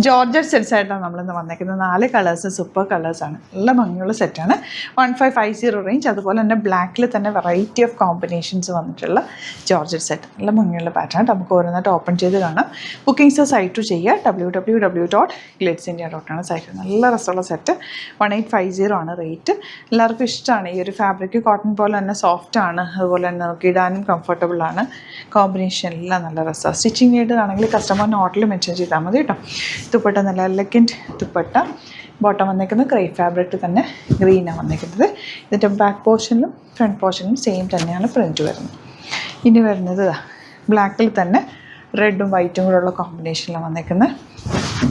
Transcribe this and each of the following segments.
Georgette sets ആയിട്ടാണ് നമ്മളിന്ന് വന്നേക്കുന്നത്. 4 കളേഴ്സ് സൂപ്പർ കളേഴ്സാണ്. നല്ല ഭംഗിയുള്ള സെറ്റാണ്. 1550 റേഞ്ച്. അതുപോലെ തന്നെ ബ്ലാക്കിൽ തന്നെ വെറൈറ്റി ഓഫ് കോമ്പിനേഷൻസ് വന്നിട്ടുള്ള ജോർജറ്റ് സെറ്റ്. നല്ല ഭംഗിയുള്ള പാറ്റേൺ. നമുക്ക് ഓരോന്നായിട്ട് ഓപ്പൺ ചെയ്ത് കാണാം. ബുക്കിംഗ്സ് സൈറ്റ് ചെയ്യുക. www.glitzindia.com site. നല്ല രസമുള്ള സെറ്റ്. 1850 ആണ് റേറ്റ്. എല്ലാവർക്കും ഇഷ്ടമാണ്. ഈ ഒരു ഫാബ്രിക് കോട്ടൺ പോലെ തന്നെ സോഫ്റ്റ് ആണ്. അതുപോലെ തന്നെ നമുക്ക് ഇടാനും കംഫർട്ടബിൾ ആണ്. കോമ്പിനേഷൻ എല്ലാം നല്ല രസമാണ്. സ്റ്റിച്ചിങ് ചെയ്തതാണെങ്കിൽ കസ്റ്റമറിന് ഓർഡറിൽ മെൻഷൻ ചെയ്താൽ മതി കേട്ടോ. ദുപ്പട്ട നല്ല എലഗൻറ്റ് ദുപ്പട്ട. ബോട്ടം വന്നേക്കുന്നത് ക്രേപ്പ് ഫാബ്രിക് തന്നെ ഗ്രീനാണ് വന്നേക്കുന്നത്. ഇതിൻ്റെ ബാക്ക് പോർഷനിലും ഫ്രണ്ട് പോർഷനിലും സെയിം തന്നെയാണ് പ്രിൻറ്റ് വരുന്നത്. ഇനി വരുന്നത് ബ്ലാക്കിൽ തന്നെ റെഡും വൈറ്റും കൂടെ ഉള്ള കോമ്പിനേഷനിലാണ് വന്നേക്കുന്നത്.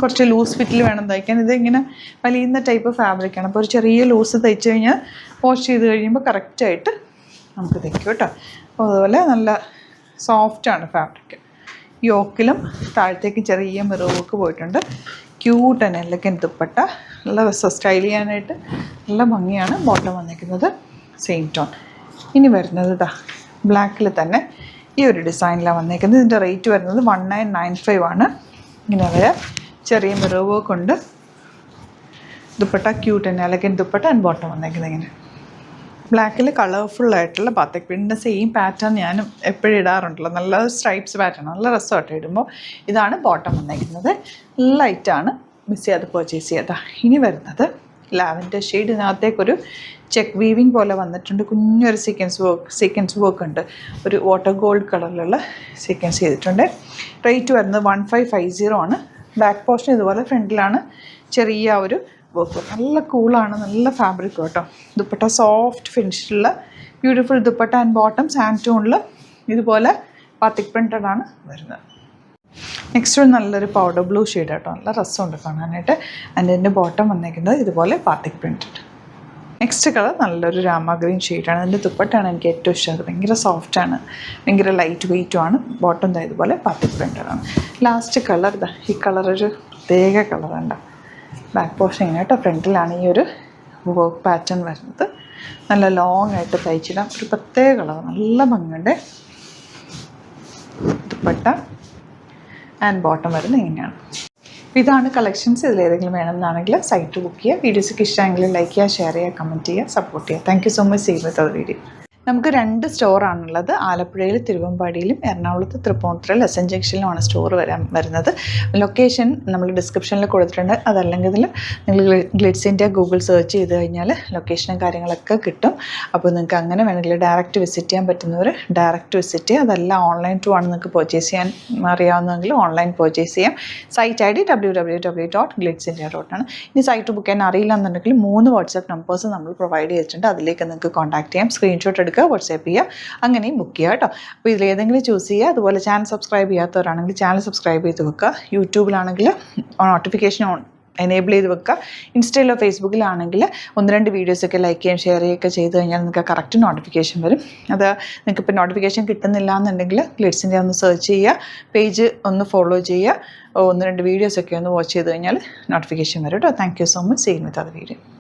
കുറച്ച് ലൂസ് ഫിറ്റിൽ വേണം തയ്ക്കാൻ. ഇതിങ്ങനെ വലിയുന്ന ടൈപ്പ് ഫാബ്രിക്കാണ്. അപ്പോൾ ഒരു ചെറിയ ലൂസ് തയ്ച്ച് കഴിഞ്ഞാൽ വാഷ് ചെയ്ത് കഴിയുമ്പോൾ കറക്റ്റായിട്ട് നമുക്ക് തയ്ക്കും കേട്ടോ. അപ്പോൾ അതുപോലെ നല്ല സോഫ്റ്റാണ് ഫാബ്രിക്. യോക്കിലും താഴത്തേക്ക് ചെറിയ മിറർ വർക്ക് പോയിട്ടുണ്ട്. ക്യൂട്ട് തന്നെ എലഗൻറ്റ് ദുപ്പട്ട. നല്ല രസം സ്റ്റൈൽ ചെയ്യാനായിട്ട് നല്ല ഭംഗിയാണ്. ബോട്ടം വന്നിരിക്കുന്നത് സെയിം ടോൺ. ഇനി വരുന്നത് ബ്ലാക്കിൽ തന്നെ ഈ ഒരു ഡിസൈനിലാണ് വന്നിരിക്കുന്നത്. ഇതിൻ്റെ റേറ്റ് വരുന്നത് 1995 ആണ്. ഇങ്ങനെ വരെ ചെറിയ മിറർ വർക്ക് ഉണ്ട്. ദുപ്പട്ട ക്യൂട്ട് തന്നെ എലഗൻറ്റ് ദുപ്പട്ട ആൻഡ് ബോട്ടം വന്നിരിക്കുന്നത് ഇങ്ങനെ. ബ്ലാക്കിൽ കളർഫുള്ളായിട്ടുള്ള ബാത്തിക് പ്രിൻറ്റിൻ്റെ സെയിം പാറ്റേൺ ഞാനും എപ്പോഴും ഇടാറുണ്ടല്ലോ. നല്ല സ്ട്രൈപ്സ് പാറ്റേൺ നല്ല രസമായിട്ട് ഇടുമ്പോൾ. ഇതാണ് ബോട്ടം വന്നിരിക്കുന്നത്. ലൈറ്റാണ്. മിസ് ചെയ്യാതെ പർച്ചേസ് ചെയ്യാം. ഇനി വരുന്നത് ലാവൻഡർ ഷെയ്ഡ്. ഇതിനകത്തേക്കൊരു ചെക്ക് വീവിങ് പോലെ വന്നിട്ടുണ്ട്. കുഞ്ഞൊരു സീക്വൻസ് വർക്ക് ഉണ്ട്. ഒരു വാട്ടർ ഗോൾഡ് കളറിലുള്ള സീക്വൻസ് ചെയ്തിട്ടുണ്ട്. റേറ്റ് വരുന്നത് 1550 ആണ്. ബാക്ക് പോർഷൻ ഇതുപോലെ ഫ്രണ്ടിലാണ് ചെറിയ ഒരു വർക്ക്. നല്ല കൂളാണ്. നല്ല ഫാബ്രിക് കേട്ടോ. ദുപ്പട്ട സോഫ്റ്റ് ഫിനിഷിലുള്ള beautiful dupatta and bottom sand ടോണിൽ ഇതുപോലെ ബാത്തിക് പ്രിൻറ്റഡ് ആണ് വരുന്നത്. നെക്സ്റ്റ് നല്ലൊരു പൗഡർ ബ്ലൂ ഷെയ്ഡ് കേട്ടോ. നല്ല രസമുണ്ട് കാണാനായിട്ട്. അതിൻ്റെ ബോട്ടം വന്നേക്കുന്നത് ഇതുപോലെ ബാത്തിക് പ്രിൻറ്റഡ്. നെക്സ്റ്റ് കളർ നല്ലൊരു രാമ ഗ്രീൻ ഷെയ്ഡാണ്. അതിൻ്റെ ദുപ്പട്ടയാണ് എനിക്ക് ഏറ്റവും ഇഷ്ടം. ഭയങ്കര സോഫ്റ്റാണ്. ഭയങ്കര ലൈറ്റ് വെയ്റ്റും ആണ്. ബോട്ടം ഇതുപോലെ ബാത്തിക് പ്രിൻറ്റഡാണ്. ലാസ്റ്റ് കളർ ഈ കളറൊരു പ്രത്യേക കളറുണ്ട്. ബാക്ക് പോർഷൻ ഇങ്ങനെ കേട്ടോ. ഫ്രണ്ടിലാണ് ഈ ഒരു വർക്ക് പാറ്റേൺ വരുന്നത്. നല്ല ലോങ് ആയിട്ട് തയ്ച്ചിടാം. ഒരു പ്രത്യേക കളർ. നല്ല ഭംഗിയുണ്ട്. ദുപ്പട്ട ആൻഡ് ബോട്ടം വരുന്നത് ഇങ്ങനെയാണ്. ഇതാണ് കളക്ഷൻസ്. ഇതിലേതെങ്കിലും വേണമെന്നാണെങ്കിൽ സൈറ്റ് ബുക്ക് ചെയ്യുക. വീഡിയോസൊക്കെ ഇഷ്ടമെങ്കിൽ ലൈക്ക് ചെയ്യുക, ഷെയർ ചെയ്യുക, കമൻറ്റ് ചെയ്യുക, സപ്പോർട്ട് ചെയ്യുക. Thank you so much. See you with other video. നമുക്ക് 2 സ്റ്റോറാണുള്ളത്. ആലപ്പുഴയിൽ തിരുവമ്പാടിയിലും എറണാകുളത്ത് തൃപ്പൂണിത്തുറയിൽ എസ് എൻ ജംഗ്ഷനിലുമാണ് സ്റ്റോർ വരുന്നത്. ലൊക്കേഷൻ നമ്മൾ ഡിസ്ക്രിപ്ഷനിൽ കൊടുത്തിട്ടുണ്ട്. അതല്ലെങ്കിൽ നിങ്ങൾ ഗ്ലിറ്റ്സ് ഇന്ത്യ ഗൂഗിൾ സെർച്ച് ചെയ്ത് കഴിഞ്ഞാൽ ലൊക്കേഷനും കാര്യങ്ങളൊക്കെ കിട്ടും. അപ്പോൾ നിങ്ങൾക്ക് അങ്ങനെ വേണമെങ്കിൽ ഡയറക്റ്റ് വിസിറ്റ് ചെയ്യാൻ പറ്റുന്നവർ ഡയറക്റ്റ് വിസിറ്റ് ചെയ്യുക. അതല്ല ഓൺലൈൻ ത്രൂ ആണ് നിങ്ങൾക്ക് പർച്ചേസ് ചെയ്യാൻ അറിയാവുന്നതെങ്കിൽ ഓൺലൈൻ പർച്ചേസ് ചെയ്യാം. സൈറ്റ് ID www.glitzindia.com ആണ്. ഇനി സൈറ്റ് ബുക്ക് ചെയ്യാൻ അറിയില്ല എന്നുണ്ടെങ്കിൽ 3 വാട്സാപ്പ് നമ്പേഴ്സ് നമ്മൾ പ്രൊവൈഡ് ചെയ്തിട്ടുണ്ട്. അതിലേക്ക് നിങ്ങൾക്ക് കോൺടാക്ട് ചെയ്യാം. സ്ക്രീൻഷോട്ട് എടുക്കുക, വാട്സാപ്പ് ചെയ്യുക, അങ്ങനെയും ബുക്ക് ചെയ്യുക കേട്ടോ. അപ്പോൾ ഇതിലേതെങ്കിലും ചൂസ് ചെയ്യുക. അതുപോലെ ചാനൽ സബ്സ്ക്രൈബ് ചെയ്യാത്തവരാണെങ്കിൽ ചാനൽ സബ്സ്ക്രൈബ് ചെയ്ത് വെക്കുക. യൂട്യൂബിലാണെങ്കിൽ നോട്ടിഫിക്കേഷൻ എനേബിൾ ചെയ്ത് വെക്കുക. ഇൻസ്റ്റയിലോ ഫേസ്ബുക്കിലാണെങ്കിൽ 1-2 വീഡിയോസൊക്കെ ലൈക്ക് ചെയ്യുകയും ഷെയർ ചെയ്യുകയൊക്കെ ചെയ്ത് കഴിഞ്ഞാൽ നിങ്ങൾക്ക് കറക്റ്റ് നോട്ടിഫിക്കേഷൻ വരും. അത് നിങ്ങൾക്ക് ഇപ്പോൾ നോട്ടിഫിക്കേഷൻ കിട്ടുന്നില്ല എന്നുണ്ടെങ്കിൽ ഗ്ലിറ്റ്സ് ഇന്ത്യ ഒന്ന് സെർച്ച് ചെയ്യുക, പേജ് ഒന്ന് ഫോളോ ചെയ്യുക, 1-2 വീഡിയോസൊക്കെ ഒന്ന് വാച്ച് ചെയ്ത് കഴിഞ്ഞാൽ നോട്ടിഫിക്കേഷൻ വരും കേട്ടോ. Thank you so much. See you with other video.